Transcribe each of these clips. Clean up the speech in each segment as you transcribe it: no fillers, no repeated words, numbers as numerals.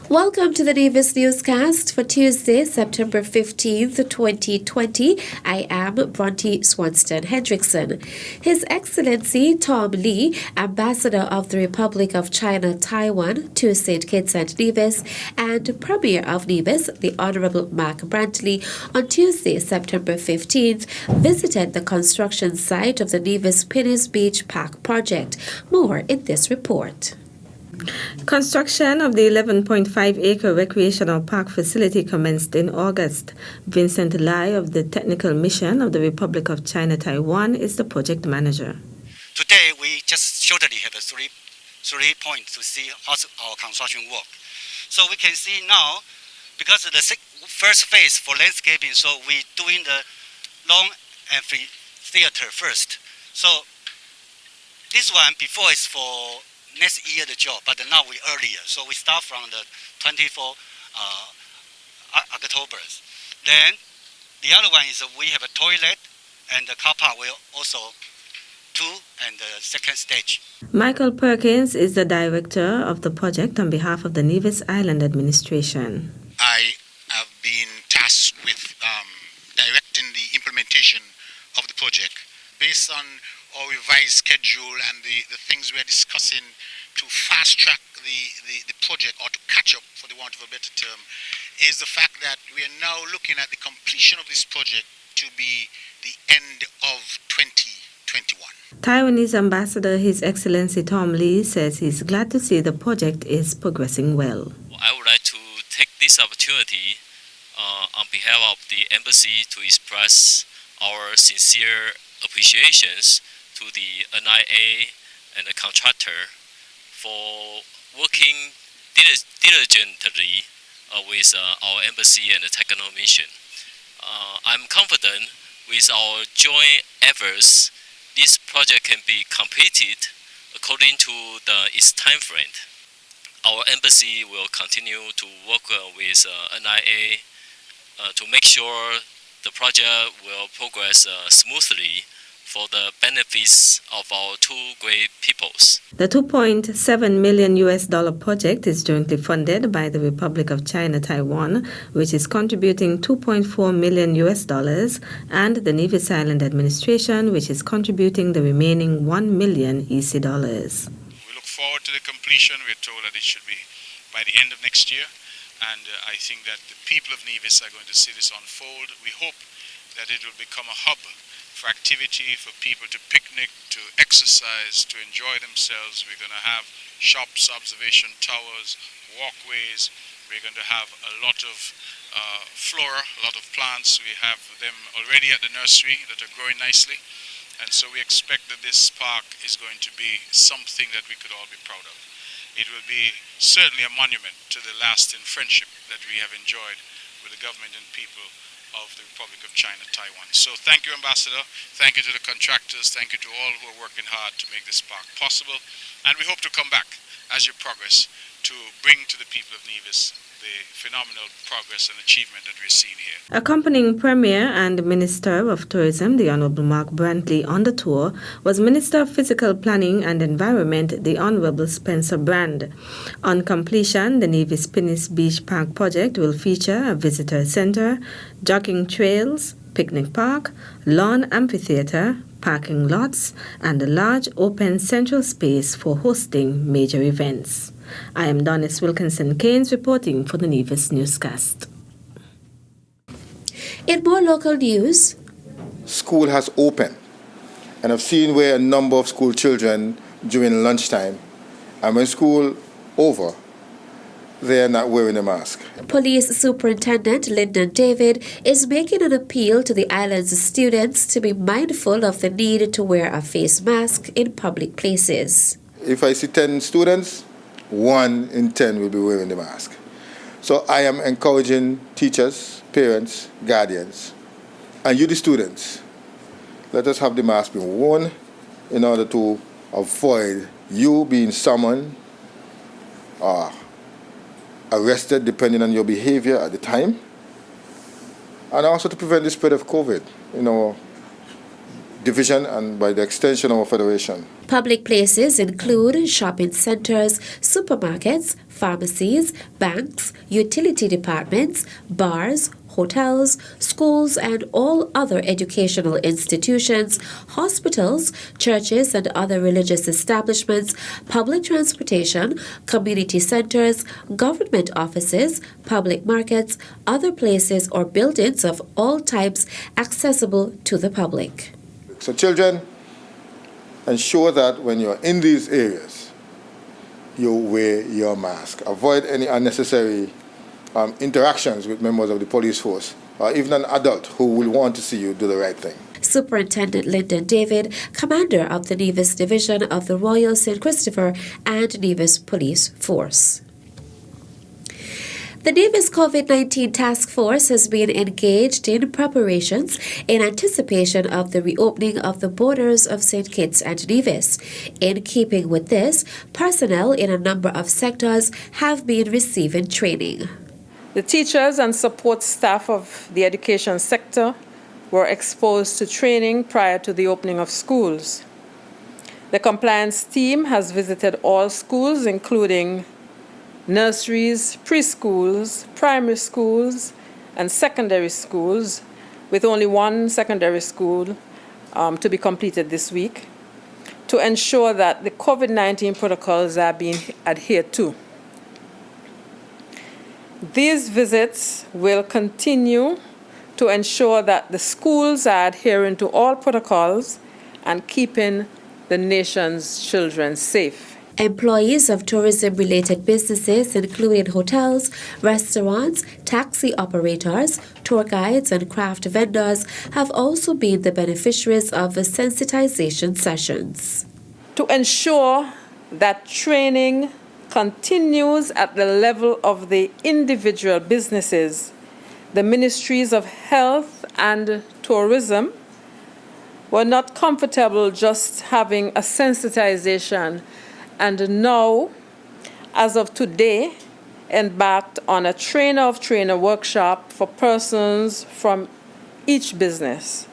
Welcome to the Nevis newscast for Tuesday, September 15th, 2020. I am Bronte Swanston Hendrickson. His Excellency Tom Lee, Ambassador of the Republic of China, Taiwan to St. Kitts and Nevis, and Premier of Nevis, the Honorable Mark Brantley, on Tuesday, September 15th, visited the construction site of the Nevis Pinney Beach Park project. More in this report. Construction of the 11.5-acre recreational park facility commenced in August. Vincent Lai of the Technical Mission of the Republic of China, Taiwan is the project manager. Today, we just shortly have three points to see how our construction work. So we can see now, because of the first phase for landscaping, so we're doing the long amphitheater first. So this one before is for next year the job, but now we earlier. So we start from the 24 October. Then the other one is we have a toilet and the car park will also and the second stage. Michael Perkins is the director of the project on behalf of the Nevis Island Administration. I have been tasked with directing the implementation of the project based on our revised schedule and the things we're discussing to fast track the project, or to catch up, for the want of a better term, is the fact that we are now looking at the completion of this project to be the end of 2021. Taiwanese Ambassador His Excellency Tom Lee says he's glad to see the project is progressing well. I would like to take this opportunity on behalf of the embassy to express our sincere appreciations to the NIA and the contractor for working diligently with our embassy and the technical mission. I'm confident with our joint efforts, this project can be completed according to its time frame. Our embassy will continue to work with NIA to make sure the project will progress smoothly for the benefits of our two great peoples. The $2.7 million project is jointly funded by the Republic of China, Taiwan, which is contributing $2.4 million, and the Nevis Island Administration, which is contributing the remaining $1 million EC. We look forward to the completion. We're told that it should be by the end of next year, and I think that the people of Nevis are going to see this unfold. We hope that it will become a hub for activity, for people to picnic, to exercise, to enjoy themselves. We're going to have shops, observation towers, walkways. We're going to have a lot of flora, a lot of plants. We have them already at the nursery that are growing nicely. And so we expect that this park is going to be something that we could all be proud of. It will be certainly a monument to the lasting friendship that we have enjoyed with the government and people of the Republic of China, Taiwan. So thank you, Ambassador. Thank you to the contractors. Thank you to all who are working hard to make this park possible. And we hope to come back as you progress to bring to the people of Nevis the phenomenal progress and achievement that we're seeing here. Accompanying Premier and Minister of Tourism, the Honorable Mark Brantley, on the tour was Minister of Physical Planning and Environment, the Honorable Spencer Brand. On completion, the Nevis Pinney Beach Park project will feature a visitor center, jogging trails, picnic park, lawn amphitheater, parking lots, and a large open central space for hosting major events. I am Donis Wilkinson Keynes reporting for the Nevis newscast. In more local news, school has opened, and I've seen where a number of school children during lunchtime, and when school over, they are not wearing a mask. Police Superintendent Lyndon David is making an appeal to the island's students to be mindful of the need to wear a face mask in public places. If I see 10 students, 1 in 10 will be wearing the mask. So I am encouraging teachers, parents, guardians, and you the students, let us have the mask being worn in order to avoid you being summoned or arrested depending on your behavior at the time, and also to prevent the spread of COVID. division and by the extension of our federation. Public places include shopping centers, supermarkets, pharmacies, banks, utility departments, bars, hotels, schools, and all other educational institutions, hospitals, churches, and other religious establishments, public transportation, community centers, government offices, public markets, other places or buildings of all types accessible to the public. So children, ensure that when you're in these areas, you wear your mask. Avoid any unnecessary interactions with members of the police force or even an adult who will want to see you do the right thing. Superintendent Lyndon David, commander of the Nevis Division of the Royal St. Christopher and Nevis Police Force. The Nevis COVID-19 Task Force has been engaged in preparations in anticipation of the reopening of the borders of St. Kitts and Nevis. In keeping with this, personnel in a number of sectors have been receiving training. The teachers and support staff of the education sector were exposed to training prior to the opening of schools. The compliance team has visited all schools, including nurseries, preschools, primary schools, and secondary schools, with only one secondary school to be completed this week, to ensure that the COVID-19 protocols are being adhered to. These visits will continue to ensure that the schools are adhering to all protocols and keeping the nation's children safe. Employees of tourism-related businesses, including hotels, restaurants, taxi operators, tour guides, and craft vendors, have also been the beneficiaries of the sensitization sessions. To ensure that training continues at the level of the individual businesses, the Ministries of Health and Tourism were not comfortable just having a sensitization, and now, as of today, embarked on a trainer-of-trainer workshop for persons from each business.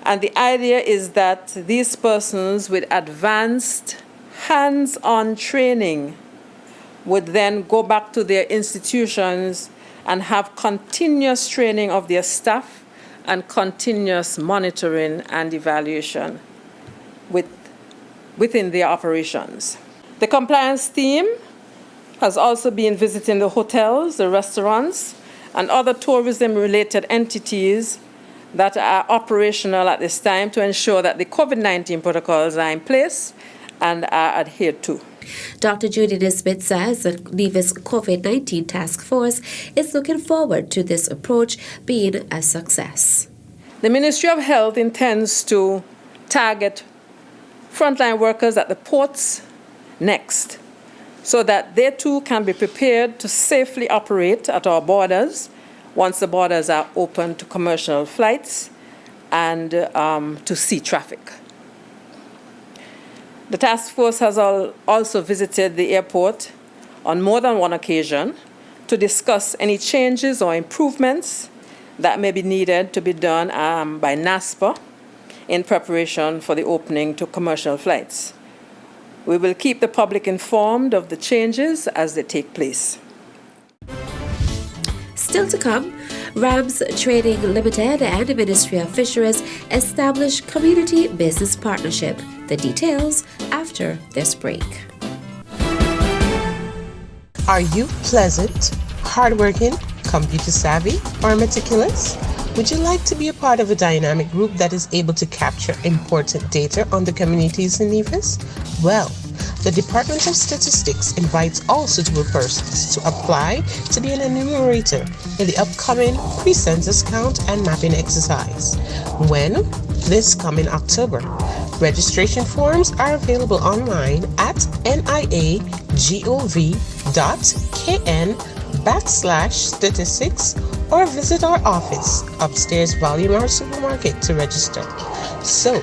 And the idea is that these persons with advanced hands-on training would then go back to their institutions and have continuous training of their staff and continuous monitoring and evaluation within their operations. The compliance team has also been visiting the hotels, the restaurants, and other tourism-related entities that are operational at this time to ensure that the COVID-19 protocols are in place and are adhered to. Dr. Judy Nisbet says the Nevis COVID-19 Task Force is looking forward to this approach being a success. The Ministry of Health intends to target frontline workers at the ports next, so that they too can be prepared to safely operate at our borders once the borders are open to commercial flights and to sea traffic. The task force has also visited the airport on more than one occasion to discuss any changes or improvements that may be needed to be done by NASPA in preparation for the opening to commercial flights. We will keep the public informed of the changes as they take place. Still to come, Rams Trading Limited and the Ministry of Fisheries establish community business partnership. The details after this break. Are you pleasant, hardworking, computer savvy, or meticulous? Would you like to be a part of a dynamic group that is able to capture important data on the communities in Nevis? Well, the Department of Statistics invites all suitable persons to apply to be an enumerator in the upcoming pre-census count and mapping exercise. When? This coming October. Registration forms are available online at niagov.kn/statistics or visit our office upstairs Valumar Supermarket to register. So,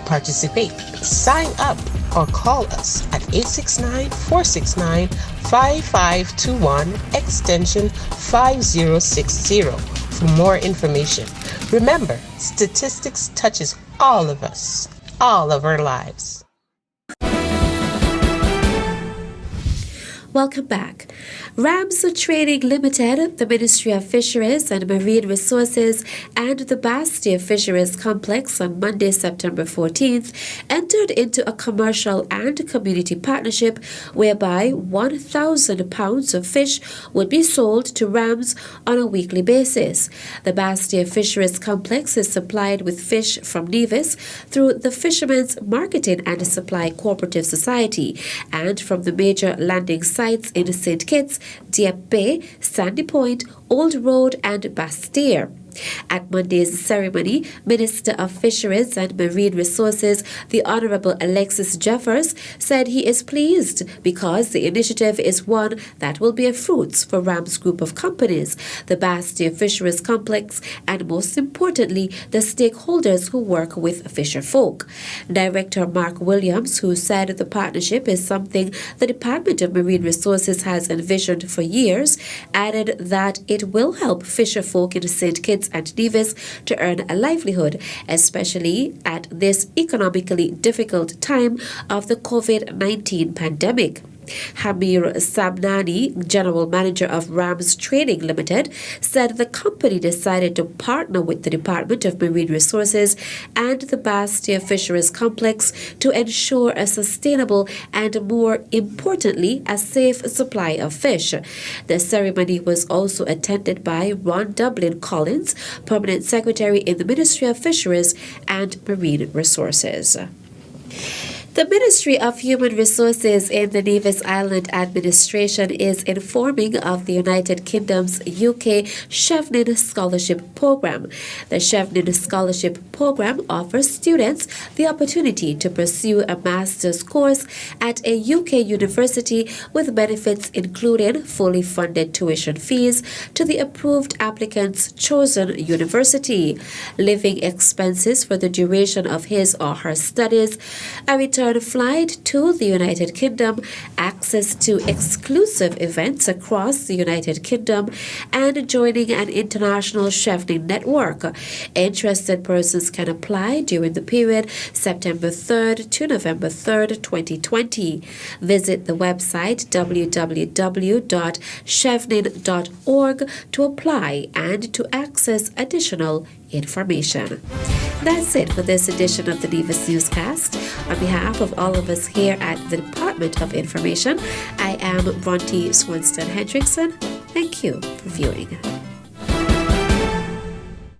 participate, sign up, or call us at 869-469-5521 extension 5060 for more information. Remember, statistics touches all of us, all of our lives. Welcome back. Rams Trading Limited, the Ministry of Fisheries and Marine Resources, and the Bastia Fisheries Complex on Monday, September 14th, entered into a commercial and community partnership whereby 1,000 pounds of fish would be sold to Rams on a weekly basis. The Bastia Fisheries Complex is supplied with fish from Nevis through the Fishermen's Marketing and Supply Cooperative Society and from the major landing sites in St. Kitts, Dieppe Bay, Sandy Point, Old Road and Bastille. At Monday's ceremony, Minister of Fisheries and Marine Resources, the Honourable Alexis Jeffers, said he is pleased because the initiative is one that will bear fruits for Ram's group of companies, the Bastia Fisheries Complex, and most importantly, the stakeholders who work with fisherfolk. Director Mark Williams, who said the partnership is something the Department of Marine Resources has envisioned for years, added that it will help fisherfolk in St. Kitts and Nevis to earn a livelihood, especially at this economically difficult time of the COVID-19 pandemic. Hamir Samnani, General Manager of Rams Trading Limited, said the company decided to partner with the Department of Marine Resources and the Bastia Fisheries Complex to ensure a sustainable and, more importantly, a safe supply of fish. The ceremony was also attended by Ron Dublin Collins, Permanent Secretary in the Ministry of Fisheries and Marine Resources. The Ministry of Human Resources in the Nevis Island Administration is informing of the United Kingdom's UK Chevening Scholarship Programme. The Chevening Scholarship Programme offers students the opportunity to pursue a master's course at a UK university with benefits including fully funded tuition fees to the approved applicant's chosen university, living expenses for the duration of his or her studies, a return flight to the United Kingdom, access to exclusive events across the United Kingdom, and joining an international Chevening network. Interested persons can apply during the period September 3rd to November 3rd, 2020. Visit the website www.chevening.org to apply and to access additional information. That's it for this edition of the Nevis Newscast. On behalf of all of us here at the Department of Information, I am Bronte Swanston Hendrickson. Thank you for viewing.